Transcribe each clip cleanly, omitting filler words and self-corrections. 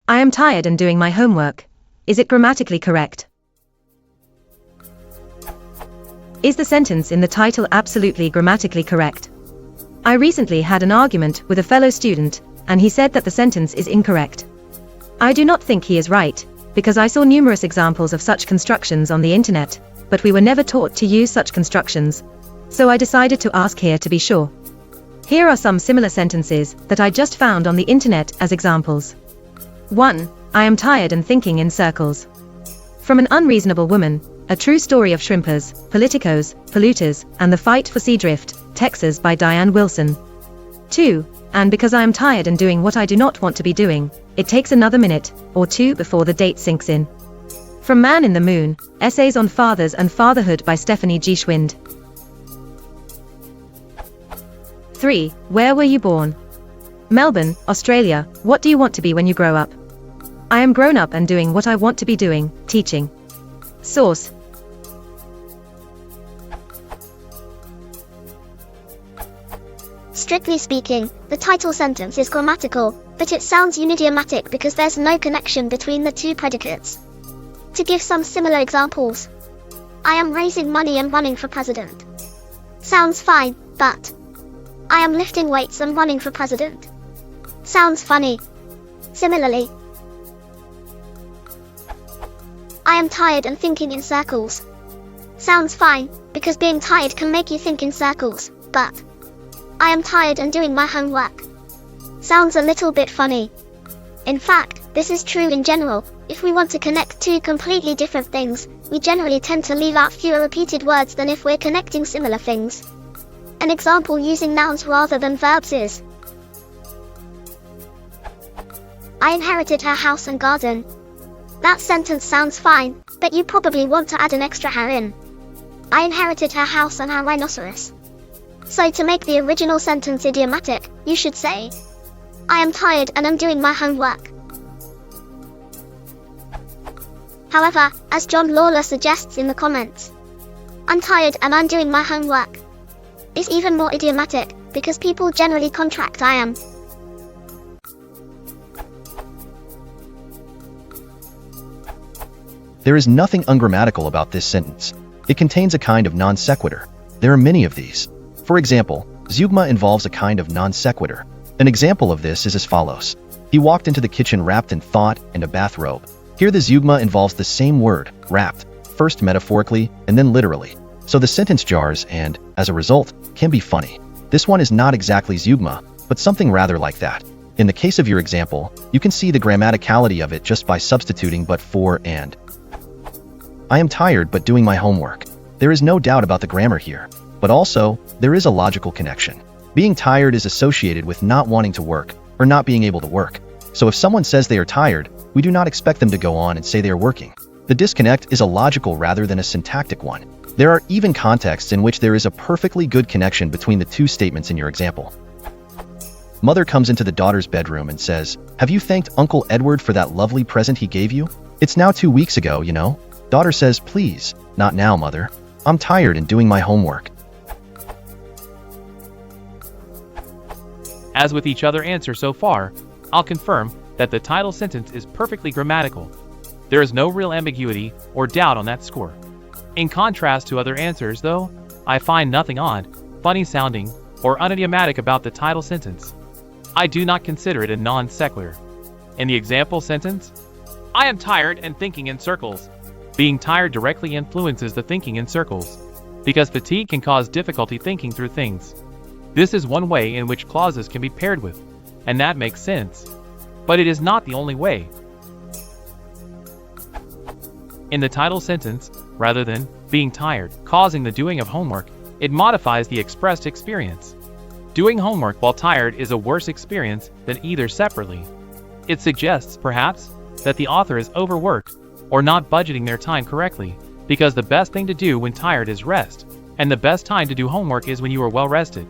I am tired and doing my homework. Is it grammatically correct? Is the sentence in the title absolutely grammatically correct? I recently had an argument with a fellow student, and he said that the sentence is incorrect. I do not think he is right, because I saw numerous examples of such constructions on the internet, but we were never taught to use such constructions, so I decided to ask here to be sure. Here are some similar sentences that I just found on the internet as examples. 1. I am tired and thinking in circles. From an unreasonable woman, a true story of shrimpers, politicos, polluters, and the fight for sea drift, Texas by Diane Wilson. 2. And because I am tired and doing what I do not want to be doing, it takes another minute or two before the date sinks in. From Man in the Moon, Essays on Fathers and Fatherhood by Stephanie G. Schwind. 3. Where were you born? Melbourne, Australia. What do you want to be when you grow up? I am grown up and doing what I want to be doing, teaching. Source. Strictly speaking, the title sentence is grammatical, but it sounds unidiomatic because there's no connection between the two predicates. To give some similar examples, I am raising money and running for president. Sounds fine, but I am lifting weights and running for president. Sounds funny. Similarly, I am tired and thinking in circles. Sounds fine, because being tired can make you think in circles, but I am tired and doing my homework. Sounds a little bit funny. In fact, this is true in general. If we want to connect two completely different things, we generally tend to leave out fewer repeated words than if we're connecting similar things. An example using nouns rather than verbs is: I inherited her house and garden. That sentence sounds fine, but you probably want to add an extra her in. I inherited her house and her rhinoceros. So to make the original sentence idiomatic, you should say, I am tired and I'm doing my homework. However, as John Lawler suggests in the comments, I'm tired and I'm doing my homework is even more idiomatic, because people generally contract I am. There is nothing ungrammatical about this sentence. It contains a kind of non sequitur. There are many of these. For example, zeugma involves a kind of non sequitur. An example of this is as follows. He walked into the kitchen wrapped in thought and a bathrobe. Here the zeugma involves the same word, wrapped, first metaphorically and then literally. So the sentence jars and, as a result, can be funny. This one is not exactly zeugma, but something rather like that. In the case of your example, you can see the grammaticality of it just by substituting but for and. I am tired but doing my homework. There is no doubt about the grammar here. But also, there is a logical connection. Being tired is associated with not wanting to work, or not being able to work. So if someone says they are tired, we do not expect them to go on and say they are working. The disconnect is a logical rather than a syntactic one. There are even contexts in which there is a perfectly good connection between the two statements in your example. Mother comes into the daughter's bedroom and says, have you thanked Uncle Edward for that lovely present he gave you? It's now 2 weeks ago, you know. Daughter says, please, not now, mother. I'm tired and doing my homework. As with each other answer so far, I'll confirm that the title sentence is perfectly grammatical. There is no real ambiguity or doubt on that score. In contrast to other answers, though, I find nothing odd, funny sounding, or unidiomatic about the title sentence. I do not consider it a non sequitur. In the example sentence, I am tired and thinking in circles. Being tired directly influences the thinking in circles, because fatigue can cause difficulty thinking through things. This is one way in which clauses can be paired with, and that makes sense. But it is not the only way. In the title sentence, rather than being tired causing the doing of homework, it modifies the expressed experience. Doing homework while tired is a worse experience than either separately. It suggests, perhaps, that the author is overworked or not budgeting their time correctly, because the best thing to do when tired is rest, and the best time to do homework is when you are well rested.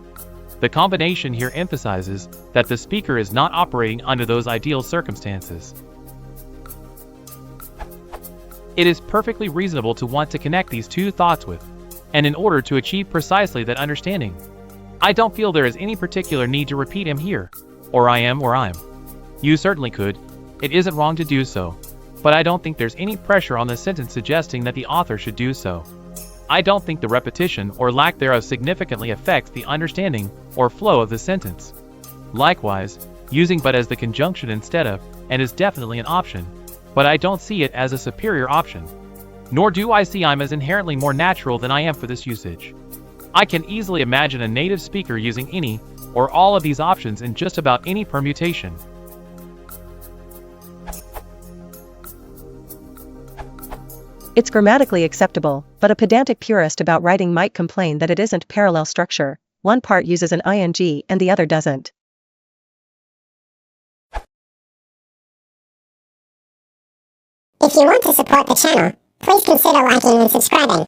The combination here emphasizes that the speaker is not operating under those ideal circumstances. It is perfectly reasonable to want to connect these two thoughts with, and in order to achieve precisely that understanding. I don't feel there is any particular need to repeat "am here," or "I am" or "I'm." You certainly could, It isn't wrong to do so, but I don't think there's any pressure on the sentence suggesting that the author should do so. I don't think the repetition or lack thereof significantly affects the understanding or flow of the sentence. Likewise, using but as the conjunction instead of and is definitely an option, but I don't see it as a superior option. Nor do I see I'm as inherently more natural than I am for this usage. I can easily imagine a native speaker using any or all of these options in just about any permutation. It's grammatically acceptable, but a pedantic purist about writing might complain that it isn't parallel structure. One part uses an ing and the other doesn't. If you want to support the channel, please consider liking and subscribing.